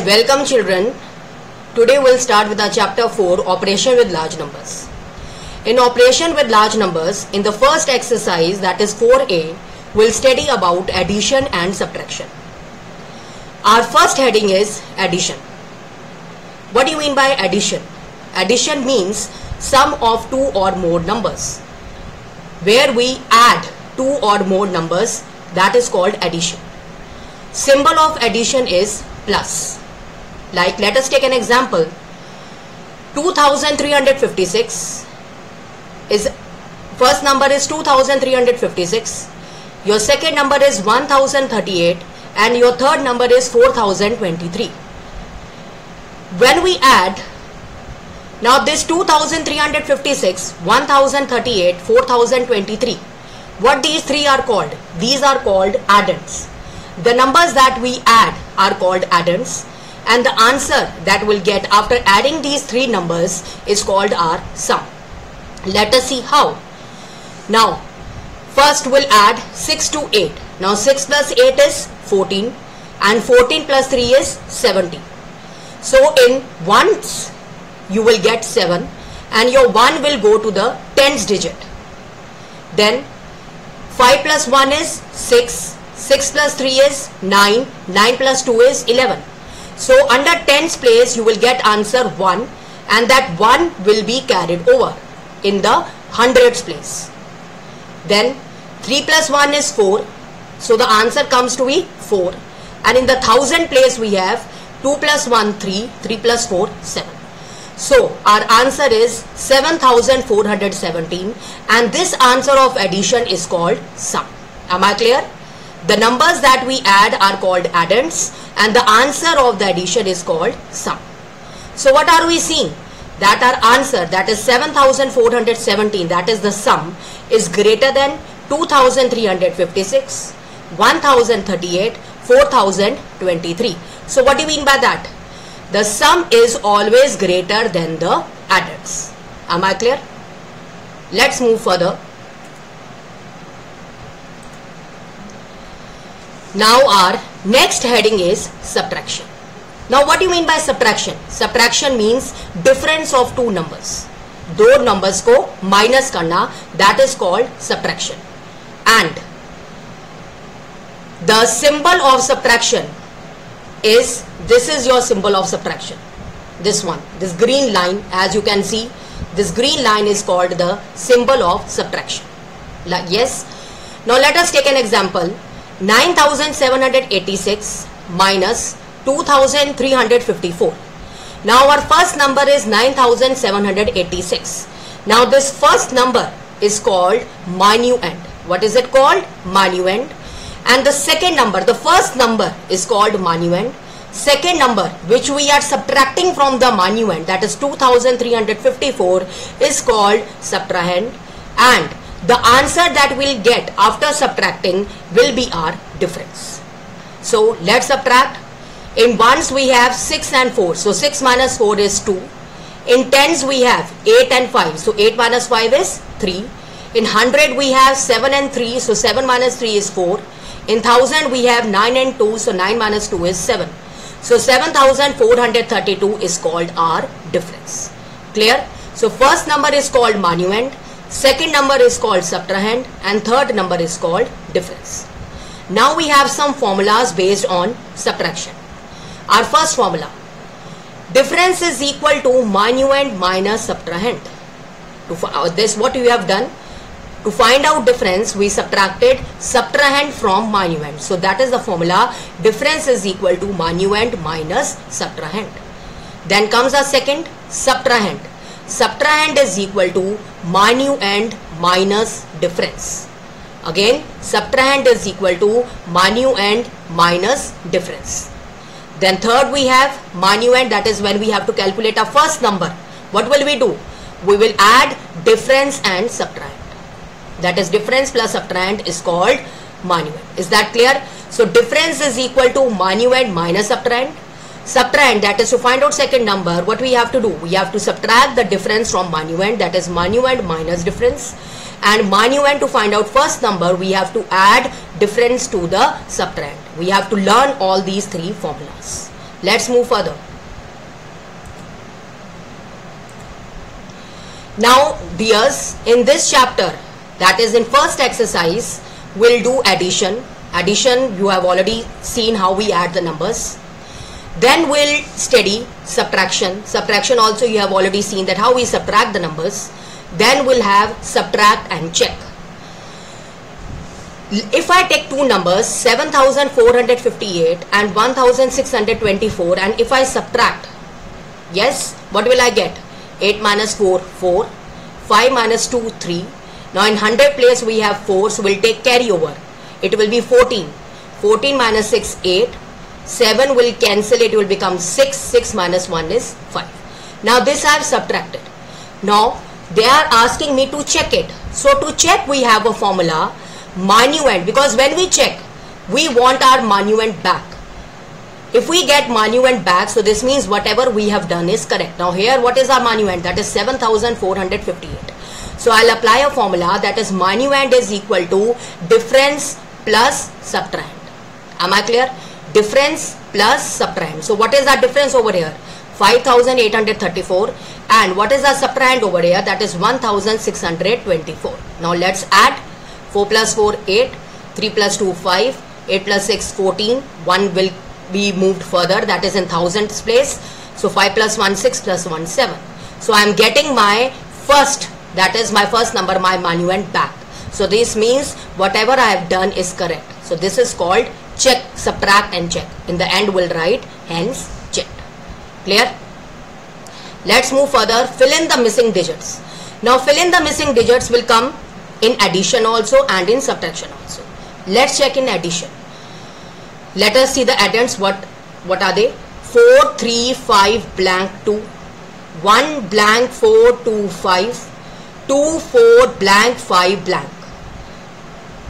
Welcome children. Today we'll start with our chapter 4, operation with large numbers. In operation with large numbers, in the first exercise, that is 4a, we'll study about addition and subtraction. Our first heading is addition. What do you mean by addition? Addition means sum of two or more numbers. Where we add two or more numbers, that is called addition. Symbol of addition is plus. Like, let us take an example. 2356 is, first number is 2356, your second number is 1038, and your third number is 4023. When we add, now this 2356, 1038, 4023, what these three are called? These are called addends. The numbers that we add are called addends, and the answer that we'll get after adding these three numbers is called our sum. Let us see how. Now, first we'll add 6 to 8. Now 6 plus 8 is 14, and 14 plus 3 is 17. So in ones you will get 7, and your 1 will go to the tens digit. Then 5 plus 1 is 6, 6 plus 3 is 9, 9 plus 2 is 11. So under tens place you will get answer 1, and that 1 will be carried over in the hundreds place. Then 3 plus 1 is 4, so the answer comes to be 4. And in the thousand place we have 2 plus 1 3, 3 plus 4 7. So our answer is 7417, and this answer of addition is called sum. Am I clear? The numbers that we add are called addends, and the answer of the addition is called sum. So what are we seeing? That our answer, that is 7417, that is the sum, is greater than 2356, 1038, 4023. So what do you mean by that? The sum is always greater than the addends. Am I clear? Let's move further. Now our next heading is subtraction. Now what do you mean by subtraction? Subtraction means difference of two numbers. दो numbers को minus करना, that is called subtraction. And the symbol of subtraction is, this is your symbol of subtraction. This one, this green line, as you can see, this green line is called the symbol of subtraction. Like, yes. Now let us take an example. 9786 minus 2354. Now our first number is 9786. Now this first number is called minuend. What is it called? Minuend. And the second number, the first number is called minuend. Second number which we are subtracting from the minuend, that is 2354, is called subtrahend, and the answer that we'll get after subtracting will be our difference. So let's subtract. In ones we have 6 and 4, so 6 minus 4 is 2. In tens we have 8 and 5, so 8 minus 5 is 3. In 100 we have 7 and 3, so 7 minus 3 is 4. In 1000 we have 9 and 2, so 9 minus 2 is 7. So 7432 is called our difference. Clear? So first number is called minuend, second number is called subtrahend, and third number is called difference. Now we have some formulas based on subtraction. Our first formula, difference is equal to minuend minus subtrahend. To this, what we have done, to find out difference, we subtracted subtrahend from minuend. So that is the formula, difference is equal to minuend minus subtrahend. Then comes our second, subtrahend. Subtrahend is equal to minuend minus difference. Again, subtrahend is equal to minuend minus difference. Then third we have minuend, that is when we have to calculate our first number. What will we do? We will add difference and subtrahend. That is difference plus subtrahend is called minuend. Is that clear? So difference is equal to minuend minus subtrahend. Subtrahend, that is to find out second number, what we have to do? We have to subtract the difference from minuend, that is minuend minus difference. And minuend, to find out first number, we have to add difference to the subtrahend. We have to learn all these three formulas. Let's move further. Now dears, in this chapter, that is in first exercise, we'll do addition. Addition, you have already seen how we add the numbers. Then we'll study subtraction. Subtraction also you have already seen that how we subtract the numbers. Then we'll have subtract and check. If I take two numbers 7458 and 1624, and if I subtract, yes, what will I get? 8 minus 4, 4, 5 minus 2, 3. Now in 100 place we have 4, so we'll take carryover. It will be 14. 14 minus 6, 8. 7 will cancel, it will become 6. 6 minus 1 is 5. Now this I have subtracted. Now they are asking me to check it. So to check we have a formula, minuend, because when we check, we want our minuend back. If we get minuend back, so this means whatever we have done is correct. Now here what is our minuend? That is 7458. So I'll apply a formula, that is minuend is equal to difference plus subtrahend. Am I clear? Difference plus subtrahend. So what is our difference over here? 5834. And what is our subtrahend over here? That is 1624. Now let's add. 4 plus 4, 8. 3 plus 2, 5. 8 plus 6, 14. 1 will be moved further, that is in thousands place. So 5 plus 1, 6 plus 1, 7. So I am getting my first, that is my first number, my minuend back. So this means whatever I have done is correct. So this is called check, subtract and check. In the end we'll write hence checked. Clear? Let's move further. Fill in the missing digits. Now fill in the missing digits will come in addition also and in subtraction also. Let's check in addition. Let us see the addends. What are they? 4 3 5 blank 2, 1 blank 4 2 5, 2 4 blank 5 blank,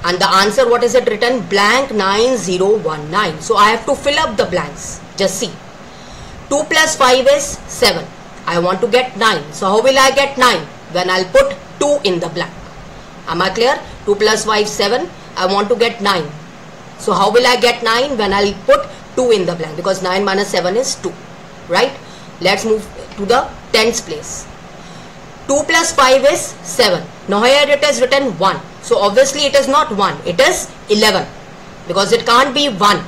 and the answer, what is it written? Blank 9019. So I have to fill up the blanks. Just see, 2 plus 5 is 7. I want to get 9. So how will I get 9? When I'll put 2 in the blank. Am I clear? 2 plus 5, 7. I want to get 9. So how will I get 9? When I'll put 2 in the blank, because 9 minus 7 is 2. Right? Let's move to the tens place. 2 plus 5 is 7. Now here it is written 1. So obviously it is not 1. It is 11. Because it can't be 1.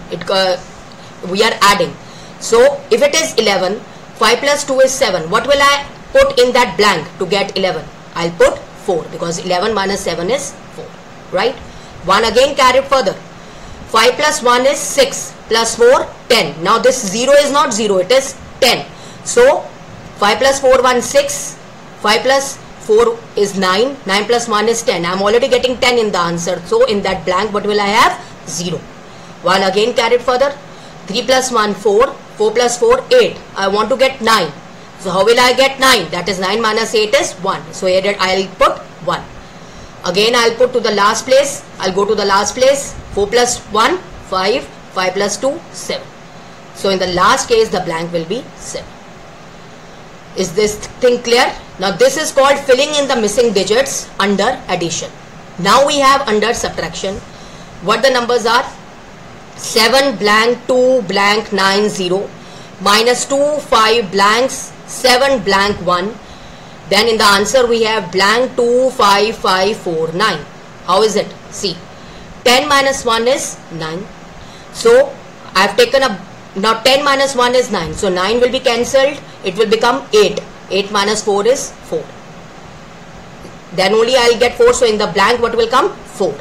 We are adding. So if it is 11, 5 plus 2 is 7. What will I put in that blank to get 11? I'll put 4, because 11 minus 7 is 4. Right? 1 again carried further. 5 plus 1 is 6, plus 4, 10. Now this 0 is not 0, it is 10. So 5 plus 4, 1, 6. 5 plus 4 is 9. 9 plus 1 is 10. I am already getting 10 in the answer. So in that blank, what will I have? 0. 1 again carried further. 3 plus 1, 4. 4 plus 4, 8. I want to get 9. So how will I get 9? That is 9 minus 8 is 1. So here I'll put 1. Again I'll put to the last place. I'll go to the last place. 4 plus 1, 5. 5 plus 2, 7. So in the last case, the blank will be 7. Is this thing clear? Now this is called filling in the missing digits under addition. Now we have under subtraction. What the numbers are? 7 blank 2 blank 9 0, minus 2 5 blanks 7 blank 1. Then in the answer we have blank 2 5 5 4 9. How is it? See, 10 minus 1 is 9. So I have taken a, now 10 minus 1 is 9. So 9 will be cancelled. It will become 8. 8 minus 4 is 4. Then only I will get 4. So in the blank what will come? 4.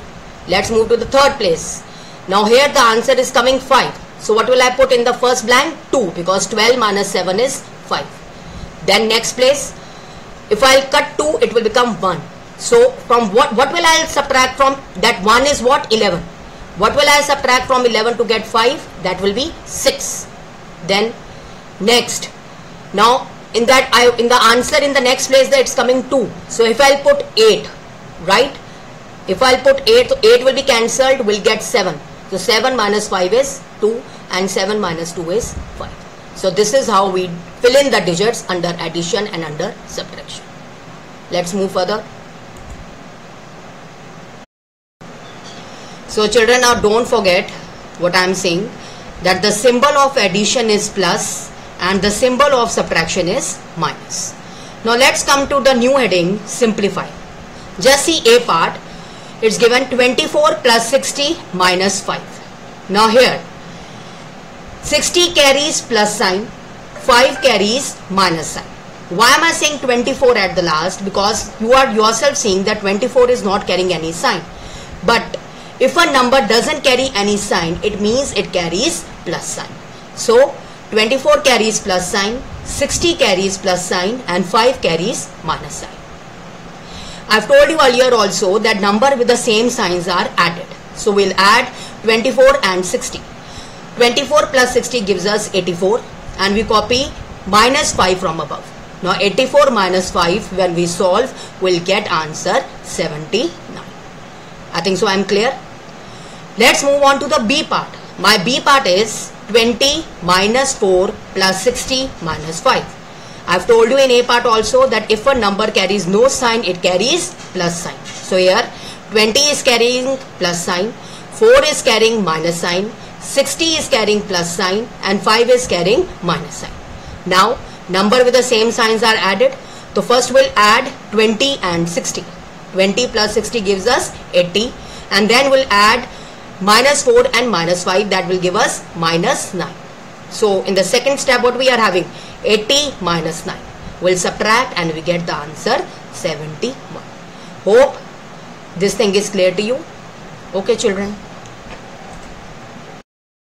Let's move to the third place. Now here the answer is coming 5. So what will I put in the first blank? 2, because 12 minus 7 is 5. Then next place, if I will cut 2, it will become 1. So from what will I subtract from that? 1 is what? 11. What will I subtract from 11 to get 5? That will be 6. Then next, now in that in the answer in the next place that it's coming 2. So if I'll put 8, right? If I'll put 8, so 8 will be cancelled, we'll get 7. So 7 minus 5 is 2 and 7 minus 2 is 5. So this is how we fill in the digits under addition and under subtraction. Let's move further. So children, now don't forget what I am saying. that the symbol of addition is plus and the symbol of subtraction is minus. Now let's come to the new heading, simplify. Just see A part. It's given 24 plus 60 minus 5. Now here 60 carries plus sign, 5 carries minus sign. Why am I saying 24 at the last? Because you are yourself seeing that 24 is not carrying any sign. But if a number doesn't carry any sign, it means it carries plus sign. So 24 carries plus sign, 60 carries plus sign, and 5 carries minus sign. I've told you earlier also that number with the same signs are added. So we'll add 24 and 60. 24 plus 60 gives us 84, and we copy minus 5 from above. Now 84 minus 5, when we solve, we'll get answer 79. I think so I'm clear. Let's move on to the B part. My B part is 20 minus 4 plus 60 minus 5. I've told you in A part also that if a number carries no sign, it carries plus sign. So here 20 is carrying plus sign, 4 is carrying minus sign, 60 is carrying plus sign, and 5 is carrying minus sign. Now number with the same signs are added. So first we'll add 20 and 60. 20 plus 60 gives us 80, and then we'll add minus 4 and minus 5, that will give us minus 9. So in the second step what we are having, 80 minus 9. We'll subtract and we get the answer 71. Hope this thing is clear to you. Okay children.